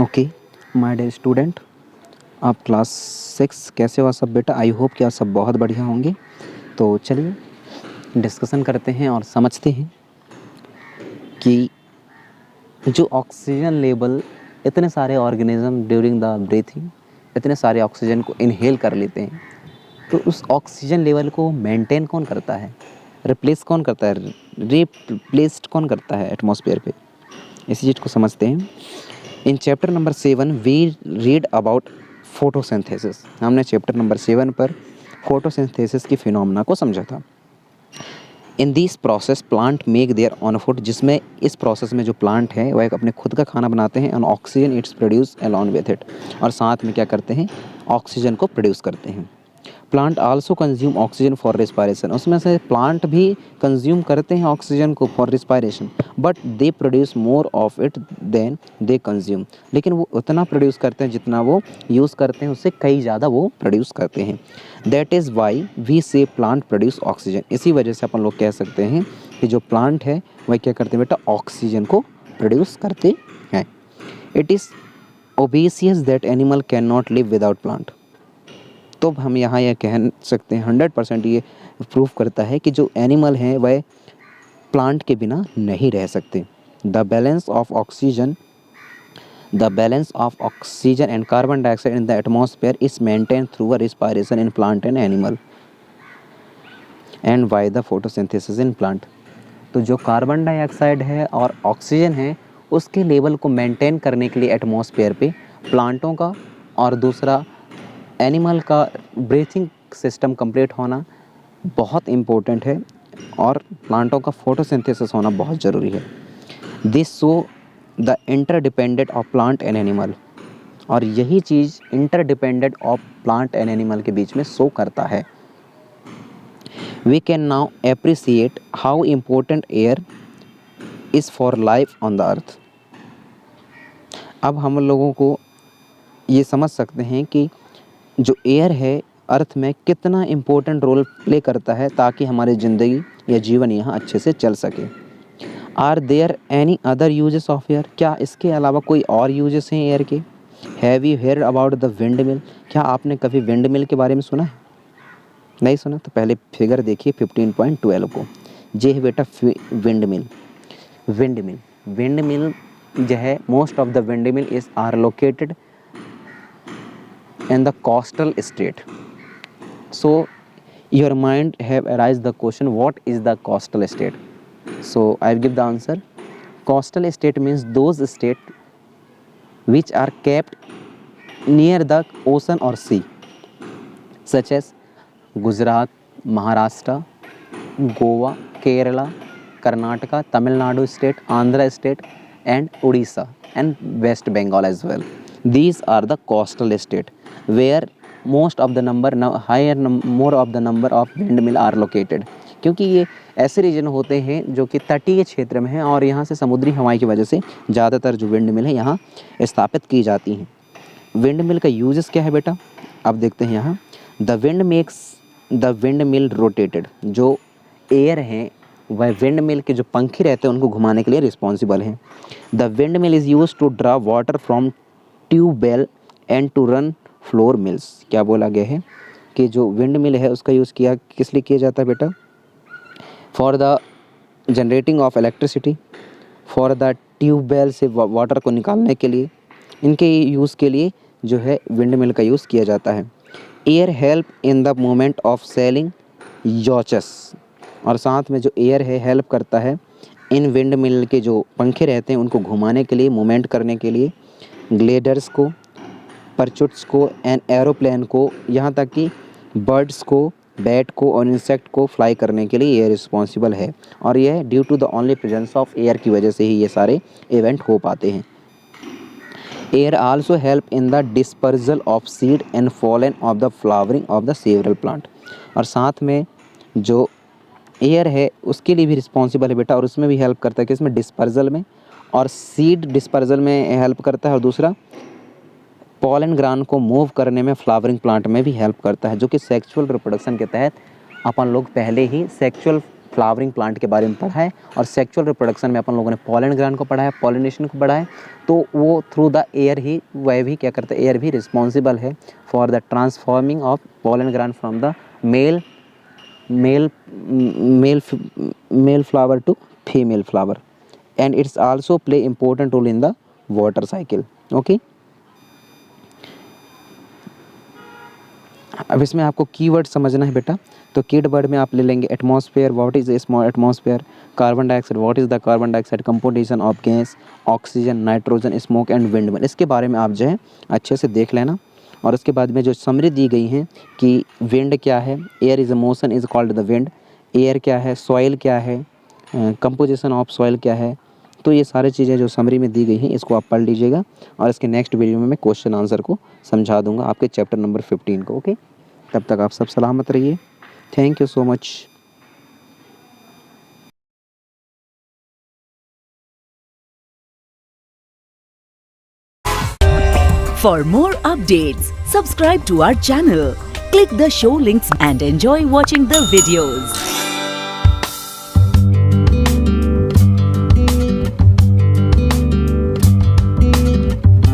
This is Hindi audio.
ओके माय डियर स्टूडेंट, आप क्लास 6 कैसे हो सब बेटा? आई होप कि आप सब बहुत बढ़िया होंगे। तो चलिए डिस्कशन करते हैं और समझते हैं कि जो ऑक्सीजन लेवल इतने सारे ऑर्गेनिज्म ड्यूरिंग द ब्रीथिंग इतने सारे ऑक्सीजन को इनहेल कर लेते हैं, तो उस ऑक्सीजन लेवल को मेंटेन कौन करता है, रिप्लेस कौन करता है, रिप्लेस्ड कौन करता है एटमॉस्फेयर पे? इसी चीज़ को समझते हैं। In chapter number 7 we read about photosynthesis. हमने चैप्टर नंबर 7 पर फोटोसिंथेसिस की फिनोमेना को समझा था। In this process plant make their own food, जिसमें इस प्रोसेस में जो प्लांट है वह अपने खुद का खाना बनाते हैं, and oxygen it's produce along with it, और साथ में क्या करते हैं, ऑक्सीजन को प्रोड्यूस करते हैं। Plant also consume oxygen for respiration, उसमें से प्लांट भी कंज्यूम करते हैं ऑक्सीजन को for respiration, but they produce more of it than they consume, लेकिन वो उतना प्रोड्यूस करते हैं जितना वो यूज़ करते हैं, उससे कई ज़्यादा वो प्रोड्यूस करते हैं। दैट इज़ वाई वी से प्लांट प्रोड्यूस ऑक्सीजन, इसी वजह से अपन लोग कह सकते हैं कि जो प्लांट है वह क्या करते हैं बेटा, ऑक्सीजन को प्रोड्यूस करते हैं। It is obvious that animal can not live without plant. तो हम यहाँ यह कह सकते हैं 100% ये प्रूव करता है कि जो एनिमल हैं वह प्लांट के बिना नहीं रह सकते। The balance of oxygen and carbon dioxide in the atmosphere is maintain through a respiration in plant and animal and by the photosynthesis in plant. तो जो कार्बन डाइऑक्साइड है और ऑक्सीजन है उसके लेवल को मेंटेन करने के लिए एटमॉस्फेयर पे प्लांटों का और दूसरा एनिमल का ब्रीथिंग सिस्टम कंप्लीट होना बहुत इम्पोर्टेंट है, और प्लांटों का फोटोसिंथेसिस होना बहुत ज़रूरी है। This show the interdependent of plant and animal, और यही चीज़ interdependent of plant and animal के बीच में शो करता है। We can now appreciate how important air is for life on the earth. अब हम लोगों को ये समझ सकते हैं कि जो एयर है अर्थ में कितना इम्पोर्टेंट रोल प्ले करता है ताकि हमारी ज़िंदगी या जीवन यहाँ अच्छे से चल सके। Are there any other uses of air, क्या इसके अलावा कोई और यूजेस हैं एयर के? Have you heard about the windmill, क्या आपने कभी विंड मिल के बारे में सुना है? नहीं सुना तो पहले फिगर देखिए 15.12 को। जे है बेटा विंड मिल। विंड मिल जो है, most of the windmill is are located in the coastal state. So your mind have arised the question, what is the coastal state? So I will give the answer. Coastal state means those states which are kept near the ocean or sea, such as Gujarat, Maharashtra, Goa, Kerala, Karnataka, Tamil Nadu state, Andhra state and Odisha and West Bengal as well. These are the coastal state where most of the number more of the number of windmill are located, क्योंकि ये ऐसे रीजन होते हैं जो कि तटीय क्षेत्र में हैं और यहाँ से समुद्री हवाई की वजह से ज़्यादातर जो विंड मिल है यहाँ स्थापित की जाती हैं। विंड मिल का यूजेस क्या है बेटा, अब देखते हैं यहाँ। The wind makes the wind mill rotated, जो एयर हैं वह विंड मिल के जो पंखे रहते हैं उनको घुमाने के लिए रिस्पॉन्सिबल हैं। The windmill is use to draw water from tubewell and to run flour mills. क्या बोला गया है कि जो विंड मिल है उसका यूज़ किया किस लिए किया जाता है बेटा? For the generating of electricity, for the tubewell से वाटर को निकालने के लिए, इनके यूज़ के लिए जो है विंड मिल का यूज़ किया जाता है। Air help in the movement of sailing यॉचेस, और साथ में जो एयर है हेल्प करता है इन विंड मिल के जो पंखे रहते हैं उनको घुमाने के लिए, मूवमेंट करने के लिए, ग्लेडर्स को, परचुट्स को एंड एरोप्लेन को, यहाँ तक कि बर्ड्स को, बैट को और इंसेक्ट को फ्लाई करने के लिए एयर रिस्पॉन्सिबल है, और यह due to the only presence of air की वजह से ही ये सारे इवेंट हो पाते हैं। Air also help in the dispersal of seed and fallen of the flowering of the several plant, और साथ में जो एयर है उसके लिए भी रिस्पॉन्सिबल है बेटा, और उसमें भी हेल्प करता है कि इसमें डिस्पर्जल में और सीड डिस्पर्जल में हेल्प करता है, और दूसरा पॉलन ग्रान को मूव करने में फ्लावरिंग प्लांट में भी हेल्प करता है, जो कि सेक्सुअल रिप्रोडक्शन के तहत अपन लोग पहले ही सेक्सुअल फ्लावरिंग प्लांट के बारे में पढ़ा है, और सेक्सुअल रिप्रोडक्शन में अपन लोगों ने पॉलन ग्रैंड को पढ़ा है, पॉलिनेशन को पढ़ा है। तो वो थ्रू द एयर ही, वह भी क्या करता है, एयर भी रिस्पॉन्सिबल है for the transforming of pollen grain from the male flower to female flower, and it's also play important role in the water cycle. Okay, अब इसमें आपको कीवर्ड समझना है बेटा। तो कीड वर्ड में आप ले लेंगे atmosphere, what is small atmosphere, carbon dioxide, what is the carbon dioxide, composition of gas, oxygen, nitrogen, smoke and wind. इसके बारे में आप जो है अच्छे से देख लेना। और उसके बाद में जो समरी दी गई है कि विंड क्या है, air is a motion is called the wind, air क्या है, सॉइल क्या है, कंपोजिशन ऑफ सॉइल क्या है। तो ये सारी चीज़ें जो समरी में दी गई हैं इसको आप पढ़ लीजिएगा, और इसके नेक्स्ट वीडियो में मैं क्वेश्चन आंसर को समझा दूंगा आपके चैप्टर नंबर 15 को। ओके, तब तक आप सब सलामत रहिए। Thank you so much. For more updates, subscribe to our channel, click the show links and enjoy watching the videos.